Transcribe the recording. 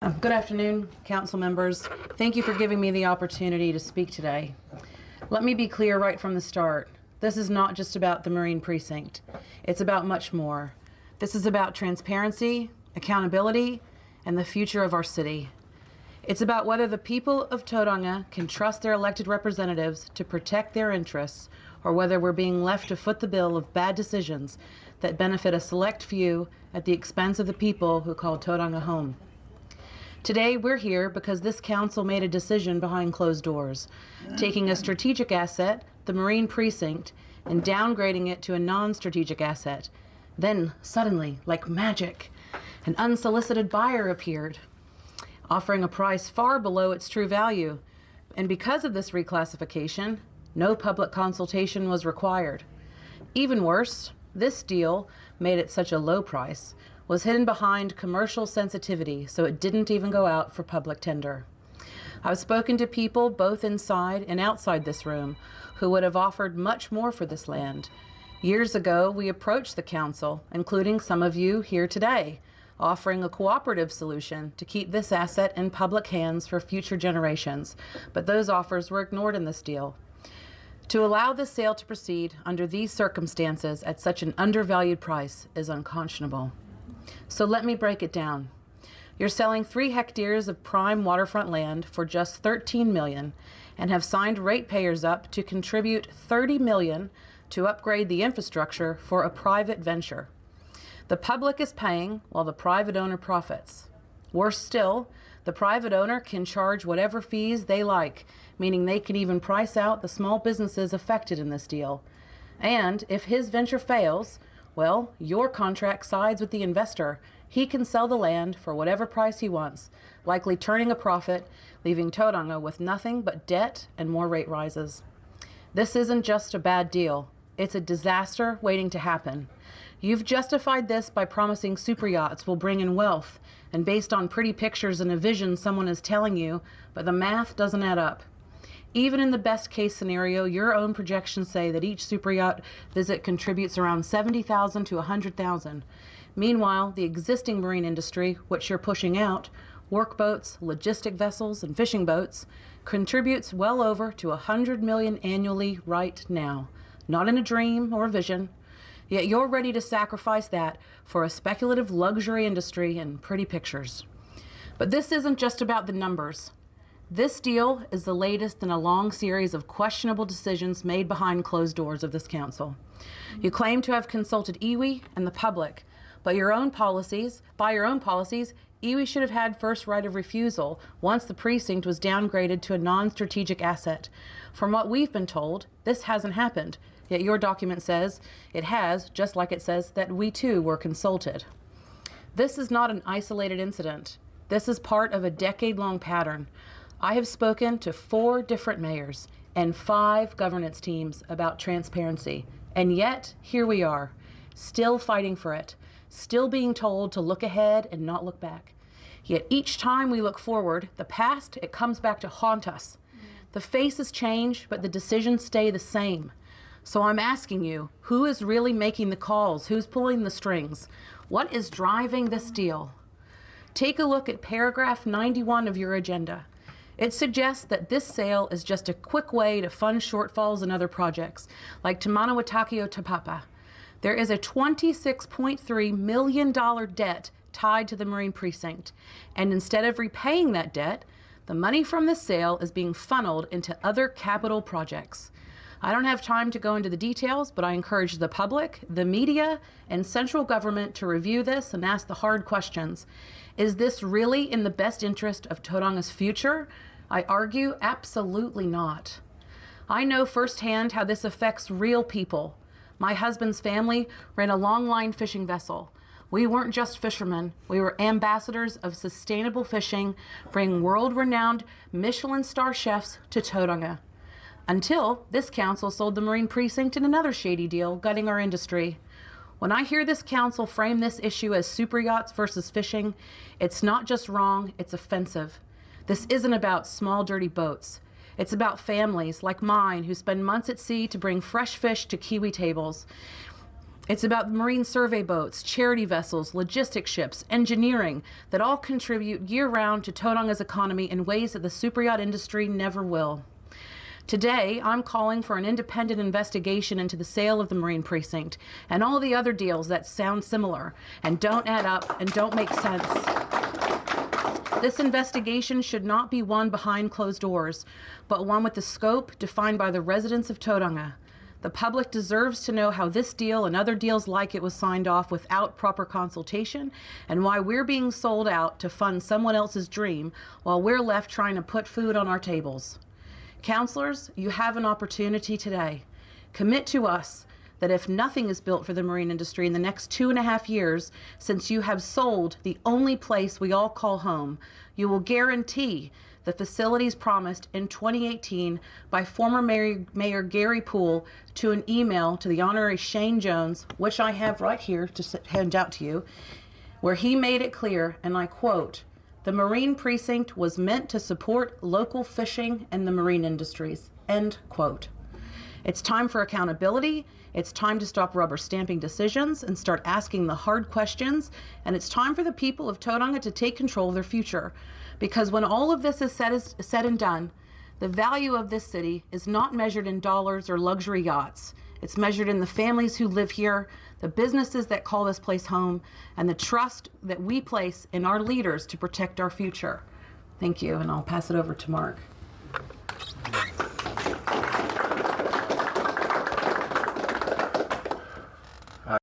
Good afternoon, council members. Thank you for giving me the opportunity to speak today. Let me be clear right from the start. This is not just about the Marine Precinct. It's about much more. This is about transparency, accountability, and the future of our city. It's about whether the people of Tauranga can trust their elected representatives to protect their interests, or whether we're being left to foot the bill of bad decisions that benefit a select few at the expense of the people who call Tauranga home. Today, we're here because this council made a decision behind closed doors, taking a strategic asset, the Marine Precinct, and downgrading it to a non-strategic asset. Then, suddenly, like magic, an unsolicited buyer appeared, offering a price far below its true value. And because of this reclassification, no public consultation was required. Even worse, this deal, made at such a low price, was hidden behind commercial sensitivity, so it didn't even go out for public tender. I've spoken to people both inside and outside this room who would have offered much more for this land. Years ago, we approached the council, including some of you here today, offering a cooperative solution to keep this asset in public hands for future generations, but those offers were ignored in this deal. To allow this sale to proceed under these circumstances at such an undervalued price is unconscionable. So let me break it down. You're selling 3 hectares of prime waterfront land for just $13 million and have signed ratepayers up to contribute $30 million to upgrade the infrastructure for a private venture. The public is paying while the private owner profits. Worse still, the private owner can charge whatever fees they like, meaning they can even price out the small businesses affected in this deal. And if his venture fails, well, your contract sides with the investor. He can sell the land for whatever price he wants, likely turning a profit, leaving Tauranga with nothing but debt and more rate rises. This isn't just a bad deal. It's a disaster waiting to happen. You've justified this by promising super yachts will bring in wealth, and based on pretty pictures and a vision someone is telling you, but the math doesn't add up. Even in the best case scenario, your own projections say that each super yacht visit contributes around $70,000 to $100,000. Meanwhile, the existing marine industry, which you're pushing out, workboats, logistic vessels, and fishing boats, contributes well over to $100 million annually right now. Not in a dream or a vision. Yet you're ready to sacrifice that for a speculative luxury industry and pretty pictures. But this isn't just about the numbers. This deal is the latest in a long series of questionable decisions made behind closed doors of this council. You claim to have consulted iwi and the public, but by your own policies, iwi should have had first right of refusal once the precinct was downgraded to a non-strategic asset. From what we've been told, this hasn't happened, yet your document says it has, just like it says that we too were consulted. This is not an isolated incident. This is part of a decade-long pattern. I have spoken to 4 different mayors and 5 governance teams about transparency, and yet here we are, still fighting for it, still being told to look ahead and not look back. Yet each time we look forward, the past, it comes back to haunt us. The faces change, but the decisions stay the same. So I'm asking you, who is really making the calls? Who's pulling the strings? What is driving this deal? Take a look at paragraph 91 of your agenda. It suggests that this sale is just a quick way to fund shortfalls in other projects, like Te Manawataki o Te Papa. There is a $26.3 million debt tied to the Marine Precinct, and instead of repaying that debt, the money from this sale is being funneled into other capital projects. I don't have time to go into the details, but I encourage the public, the media, and central government to review this and ask the hard questions. Is this really in the best interest of Tauranga's future? I argue absolutely not. I know firsthand how this affects real people. My husband's family ran a long-line fishing vessel. We weren't just fishermen. We were ambassadors of sustainable fishing, bringing world-renowned Michelin star chefs to Tauranga. Until this council sold the Marine Precinct in another shady deal, gutting our industry. When I hear this council frame this issue as super yachts versus fishing, it's not just wrong, it's offensive. This isn't about small, dirty boats. It's about families like mine who spend months at sea to bring fresh fish to Kiwi tables. It's about marine survey boats, charity vessels, logistic ships, engineering that all contribute year-round to Tauranga's economy in ways that the superyacht industry never will. Today, I'm calling for an independent investigation into the sale of the Marine Precinct and all the other deals that sound similar and don't add up and don't make sense. This investigation should not be one behind closed doors, but one with the scope defined by the residents of Tauranga. The public deserves to know how this deal and other deals like it was signed off without proper consultation, and why we're being sold out to fund someone else's dream while we're left trying to put food on our tables. Councillors, you have an opportunity today. Commit to us that if nothing is built for the marine industry in the next 2.5 years, since you have sold the only place we all call home, you will guarantee the facilities promised in 2018 by former Mayor Gary Poole to an email to the Honorary Shane Jones, which I have right here to hand out to you, where he made it clear, and I quote, "The Marine Precinct was meant to support local fishing and the marine industries," end quote. It's time for accountability. It's time to stop rubber stamping decisions and start asking the hard questions. And it's time for the people of Tauranga to take control of their future. Because when all of this is said and done, the value of this city is not measured in dollars or luxury yachts. It's measured in the families who live here, the businesses that call this place home, and the trust that we place in our leaders to protect our future. Thank you, and I'll pass it over to Mark.